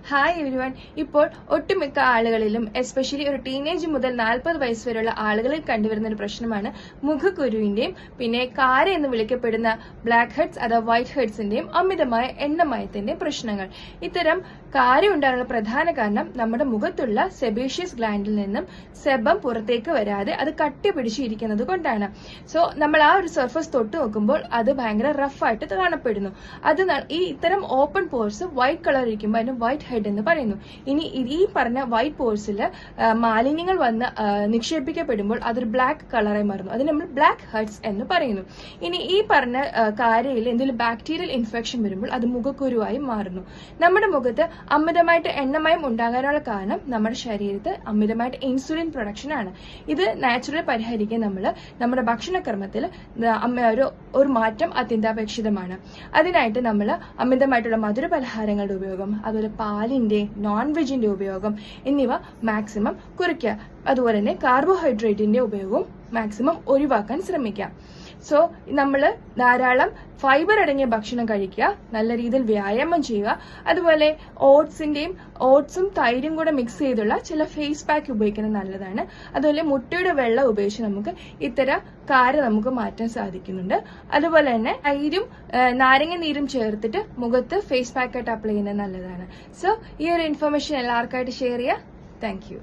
Hi everyone. ഇപ്പോൾ ഒട്ടുമിക്ക ആളുകളിലും especially ഒരു ടീനേജ് മുതൽ 40 വയസ്സ് വരെയുള്ള ആളുകളിൽ കണ്ടുവരുന്ന ഒരു പ്രശ്നമാണ് മുഖക്കുരുവിന്റെയും പിന്നെ കാര എന്ന് വിളിക്കപ്പെടുന്ന ബ്ലാക്ക് ഹെഡ്സ് അഥവാ വൈറ്റ് ഹെഡ്സിന്റെയും അമിതമായ എണ്ണമയത്തിന്റെയും പ്രശ്നങ്ങൾ. ഇത്തരം കാര ഉണ്ടാകാനുള്ള പ്രധാന കാരണം നമ്മുടെ മുഖത്തുള്ള സെബേഷ്യസ് ഗ്ലാൻഡിൽ നിന്നും സെബം പുറത്തേക്ക് വരാതെ അത് കട്ടി പിടിച്ചിരിക്കുന്നത് കൊണ്ടാണ്. സോ നമ്മൾ ആ ഒരു സർഫസ് തൊട്ട് നോക്കുമ്പോൾ അത് ഭയങ്കര റഫായിട്ട് കാണപ്പെടുന്നു. ഈ ഇത്തരം ഓപ്പൺ പോർസ് വൈറ്റ് കളർ ഇരിക്കുമ്പോൾ അതിന് വൈറ്റ് ഹെഡ് എന്ന് പറയുന്നു. ഇനി ഈ പറഞ്ഞ വൈറ്റ് പോർസിൽ മാലിന്യങ്ങൾ വന്ന് നിക്ഷേപിക്കപ്പെടുമ്പോൾ അതൊരു ബ്ലാക്ക് കളറായി മാറുന്നു. അതിന് നമ്മൾ ബ്ലാക്ക് ഹെഡ്സ് എന്ന് പറയുന്നു. ഇനി ഈ പറഞ്ഞ കാരയിൽ എന്തെങ്കിലും ബാക്ടീരിയൽ ഇൻഫെക്ഷൻ വരുമ്പോൾ അത് മുഖക്കുരുവായി മാറുന്നു. നമ്മുടെ മുഖത്ത് അമിതമായിട്ട് എണ്ണമയം ഉണ്ടാകാനുള്ള കാരണം നമ്മുടെ ശരീരത്തിൽ അമിതമായിട്ട് ഇൻസുലിൻ പ്രൊഡക്ഷൻ ആണ്. ഇത് നാച്ചുറലി പരിഹരിക്കാൻ നമ്മുടെ ഭക്ഷണക്രമത്തിൽ ഒരു മാറ്റം അത്യന്താപേക്ഷിതമാണ്. അതിനായിട്ട് നമ്മൾ അമിതമായിട്ടുള്ള മധുര പലഹാരങ്ങളുടെ ഉപയോഗം, അതുപോലെ പാലിന്റെ നോൺ വെജിന്റെ ഉപയോഗം എന്നിവ മാക്സിമം കുറയ്ക്കുക. അതുപോലെ തന്നെ കാർബോഹൈഡ്രേറ്റിന്റെ ഉപയോഗവും മാക്സിമം ഒഴിവാക്കാൻ ശ്രമിക്കാം. സോ നമ്മൾ ധാരാളം ഫൈബർ അടങ്ങിയ ഭക്ഷണം കഴിക്കുക, നല്ല രീതിയിൽ വ്യായാമം ചെയ്യുക, അതുപോലെ ഓട്സും തൈരും കൂടെ മിക്സ് ചെയ്തുള്ള ചില ഫേസ് പാക്ക് ഉപയോഗിക്കുന്നത് നല്ലതാണ്. അതുപോലെ മുട്ടയുടെ വെള്ളം ഉപയോഗിച്ച് നമുക്ക് ഇത്തരം കാര നമുക്ക് മാറ്റാൻ സാധിക്കുന്നുണ്ട്. അതുപോലെ തന്നെ തൈരും നാരങ്ങ നീരും ചേർത്തിട്ട് മുഖത്ത് ഫേസ് പാക്കായിട്ട് അപ്ലൈ ചെയ്യുന്നത് നല്ലതാണ്. സോ ഈ ഒരു ഇൻഫർമേഷൻ എല്ലാവർക്കായിട്ട് ഷെയർ ചെയ്യുക. Thank you.